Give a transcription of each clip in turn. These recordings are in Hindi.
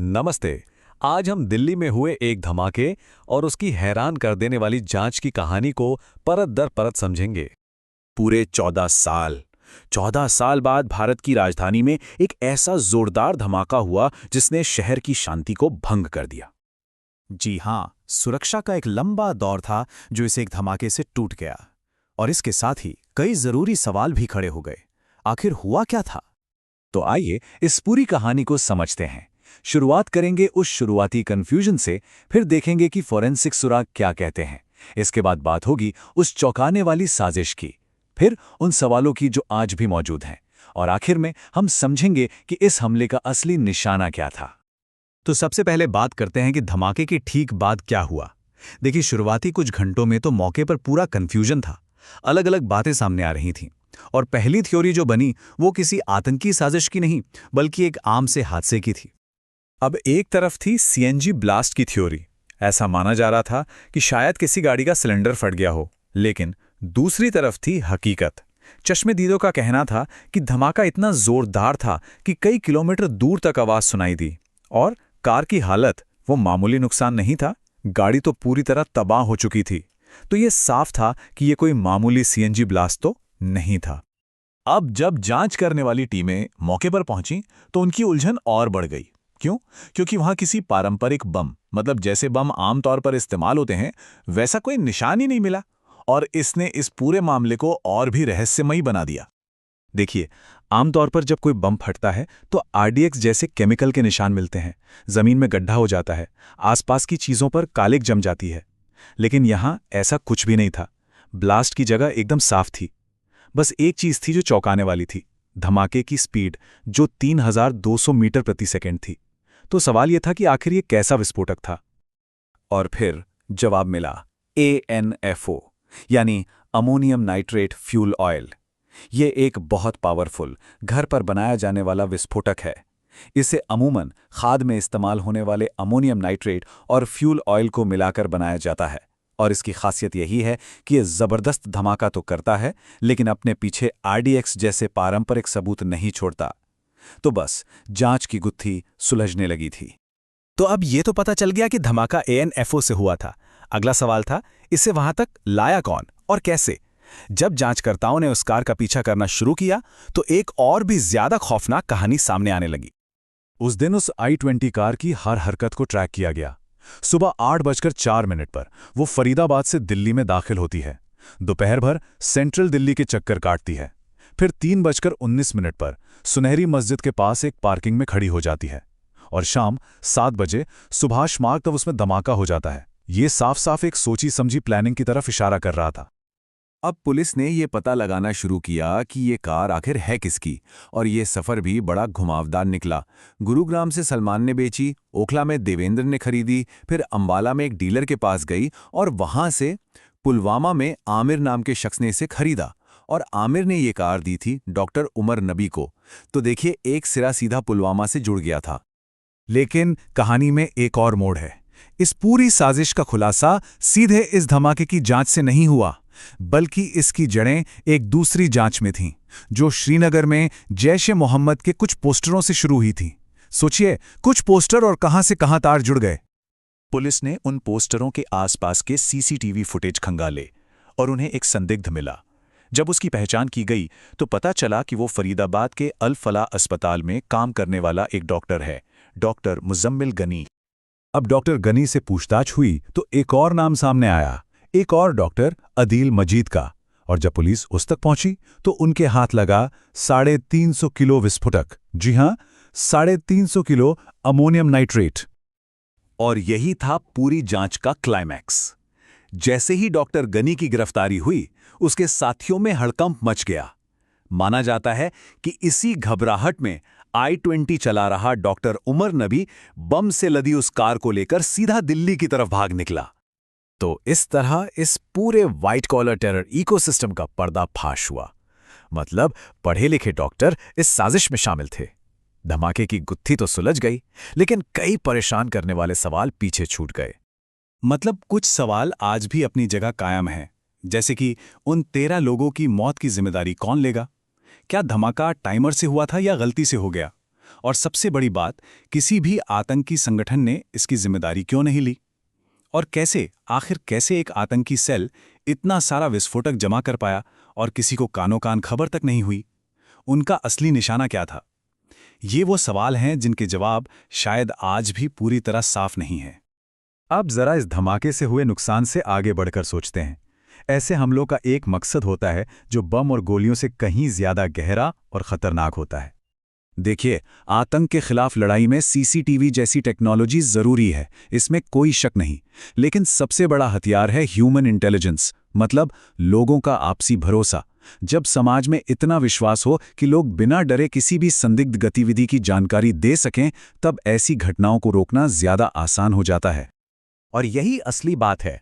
नमस्ते। आज हम दिल्ली में हुए एक धमाके और उसकी हैरान कर देने वाली जांच की कहानी को परत दर परत समझेंगे। पूरे 14 साल बाद भारत की राजधानी में एक ऐसा जोरदार धमाका हुआ जिसने शहर की शांति को भंग कर दिया। जी हाँ, सुरक्षा का एक लंबा दौर था जो इस एक धमाके से टूट गया। और इसके साथ ही कई जरूरी सवाल भी खड़े हो गए। आखिर हुआ क्या था? तो आइए इस पूरी कहानी को समझते हैं। शुरुआत करेंगे उस शुरुआती कंफ्यूजन से, फिर देखेंगे कि फोरेंसिक सुराग क्या कहते हैं। इसके बाद बात होगी उस चौंकाने वाली साजिश की, फिर उन सवालों की जो आज भी मौजूद हैं, और आखिर में हम समझेंगे कि इस हमले का असली निशाना क्या था। तो सबसे पहले बात करते हैं कि धमाके के ठीक बाद क्या हुआ। देखिए, शुरुआती कुछ घंटों में तो मौके पर पूरा कंफ्यूजन था। अलग अलग बातें सामने आ रही थीं। और पहली थ्योरी जो बनी वो किसी आतंकी साजिश की नहीं, बल्कि एक आम से हादसे की थी। अब एक तरफ थी सीएनजी ब्लास्ट की थ्योरी। ऐसा माना जा रहा था कि शायद किसी गाड़ी का सिलेंडर फट गया हो। लेकिन दूसरी तरफ थी हकीकत। चश्मेदीदों का कहना था कि धमाका इतना जोरदार था कि कई किलोमीटर दूर तक आवाज सुनाई दी। और कार की हालत, वो मामूली नुकसान नहीं था, गाड़ी तो पूरी तरह तबाह हो चुकी थी। तो ये साफ था कि ये कोई मामूली सीएनजी ब्लास्ट तो नहीं था। अब जब जांच करने वाली टीमें मौके पर पहुंची तो उनकी उलझन और बढ़ गई। क्यों? क्योंकि वहां किसी पारंपरिक बम, मतलब जैसे बम आमतौर पर इस्तेमाल होते हैं, वैसा कोई निशान ही नहीं मिला। और इसने इस पूरे मामले को और भी रहस्यमयी बना दिया। देखिए, आमतौर पर जब कोई बम फटता है तो आरडीएक्स जैसे केमिकल के निशान मिलते हैं, जमीन में गड्ढा हो जाता है, आसपास की चीजों पर कालिक जम जाती है। लेकिन यहां ऐसा कुछ भी नहीं था। ब्लास्ट की जगह एकदम साफ थी। बस एक चीज थी जो चौंकाने वाली थी, धमाके की स्पीड, जो 3200 मीटर प्रति सेकंड थी। तो सवाल यह था कि आखिर ये कैसा विस्फोटक था। और फिर जवाब मिला, ANFO, यानी अमोनियम नाइट्रेट फ्यूल ऑयल। ये एक बहुत पावरफुल, घर पर बनाया जाने वाला विस्फोटक है। इसे अमूमन खाद में इस्तेमाल होने वाले अमोनियम नाइट्रेट और फ्यूल ऑयल को मिलाकर बनाया जाता है। और इसकी खासियत यही है कि ये जबरदस्त धमाका तो करता है, लेकिन अपने पीछे आरडीएक्स जैसे पारंपरिक सबूत नहीं छोड़ता। तो बस जांच की गुत्थी सुलझने लगी थी। तो अब ये तो पता चल गया कि धमाका ANFO से हुआ था। अगला सवाल था, इसे वहां तक लाया कौन और कैसे? जब जांचकर्ताओं ने उस कार का पीछा करना शुरू किया तो एक और भी ज्यादा खौफनाक कहानी सामने आने लगी। उस दिन उस I-20 कार की हर हरकत को ट्रैक किया गया। सुबह 8:04 पर वो फरीदाबाद से दिल्ली में दाखिल होती है। दोपहर भर सेंट्रल दिल्ली के चक्कर काटती है। फिर 3:19 पर सुनहरी मस्जिद के पास एक पार्किंग में खड़ी हो जाती है। और शाम 7 बजे सुभाष मार्ग तक उसमें धमाका हो जाता है। ये साफ साफ एक सोची समझी प्लानिंग की तरफ इशारा कर रहा था। अब पुलिस ने ये पता लगाना शुरू किया कि ये कार आखिर है किसकी, और ये सफ़र भी बड़ा घुमावदार निकला। गुरुग्राम से सलमान ने बेची, ओखला में देवेंद्र ने खरीदी, फिर अंबाला में एक डीलर के पास गई और वहां से पुलवामा में आमिर नाम के शख्स ने इसे खरीदा। और आमिर ने ये कार दी थी डॉक्टर उमर नबी को। तो देखिए, एक सिरा सीधा पुलवामा से जुड़ गया था। लेकिन कहानी में एक और मोड़ है। इस पूरी साजिश का खुलासा सीधे इस धमाके की जांच से नहीं हुआ, बल्कि इसकी जड़ें एक दूसरी जांच में थीं, जो श्रीनगर में जैश-ए-मोहम्मद के कुछ पोस्टरों से शुरू हुई थी। सोचिए, कुछ पोस्टर और कहां से कहां तार जुड़ गए। पुलिस ने उन पोस्टरों के आसपास के सीसीटीवी फुटेज खंगाले और उन्हें एक संदिग्ध मिला। जब उसकी पहचान की गई तो पता चला कि वो फरीदाबाद के अल फलाह अस्पताल में काम करने वाला एक डॉक्टर है, डॉक्टर मुजम्मिल गनी। अब डॉक्टर गनी से पूछताछ हुई तो एक और नाम सामने आया, एक और डॉक्टर अदील मजीद का। और जब पुलिस उस तक पहुंची तो उनके हाथ लगा 350 किलो विस्फोटक। जी हां, 350 किलो अमोनियम नाइट्रेट। और यही था पूरी जांच का क्लाइमैक्स। जैसे ही डॉक्टर गनी की गिरफ्तारी हुई, उसके साथियों में हड़कंप मच गया। माना जाता है कि इसी घबराहट में I-20 चला रहा डॉक्टर उमर नबी बम से लदी उस कार को लेकर सीधा दिल्ली की तरफ भाग निकला। तो इस तरह इस पूरे व्हाइट कॉलर टेरर इकोसिस्टम का पर्दाफाश हुआ। मतलब पढ़े लिखे डॉक्टर इस साजिश में शामिल थे। धमाके की गुत्थी तो सुलझ गई, लेकिन कई परेशान करने वाले सवाल पीछे छूट गए। मतलब कुछ सवाल आज भी अपनी जगह कायम हैं, जैसे कि उन 13 लोगों की मौत की जिम्मेदारी कौन लेगा? क्या धमाका टाइमर से हुआ था या गलती से हो गया? और सबसे बड़ी बात, किसी भी आतंकी संगठन ने इसकी जिम्मेदारी क्यों नहीं ली? और कैसे एक आतंकी सेल इतना सारा विस्फोटक जमा कर पाया और किसी को कानो कान खबर तक नहीं हुई? उनका असली निशाना क्या था? ये वो सवाल हैं जिनके जवाब शायद आज भी पूरी तरह साफ नहीं हैं। अब जरा इस धमाके से हुए नुकसान से आगे बढ़कर सोचते हैं। ऐसे हमलों का एक मकसद होता है जो बम और गोलियों से कहीं ज्यादा गहरा और खतरनाक होता है। देखिए, आतंक के खिलाफ लड़ाई में सीसीटीवी जैसी टेक्नोलॉजी जरूरी है, इसमें कोई शक नहीं। लेकिन सबसे बड़ा हथियार है ह्यूमन इंटेलिजेंस, मतलब लोगों का आपसी भरोसा। जब समाज में इतना विश्वास हो कि लोग बिना डरे किसी भी संदिग्ध गतिविधि की जानकारी दे सकें, तब ऐसी घटनाओं को रोकना ज्यादा आसान हो जाता है। और यही असली बात है।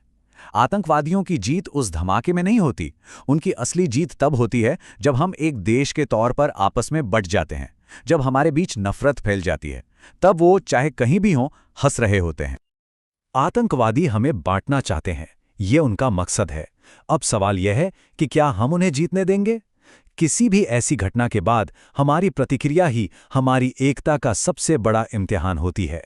आतंकवादियों की जीत उस धमाके में नहीं होती। उनकी असली जीत तब होती है जब हम एक देश के तौर पर आपस में बंट जाते हैं, जब हमारे बीच नफरत फैल जाती है। तब वो चाहे कहीं भी हों, हंस रहे होते हैं। आतंकवादी हमें बांटना चाहते हैं, ये उनका मकसद है। अब सवाल यह है कि क्या हम उन्हें जीतने देंगे? किसी भी ऐसी घटना के बाद हमारी प्रतिक्रिया ही हमारी एकता का सबसे बड़ा इम्तिहान होती है।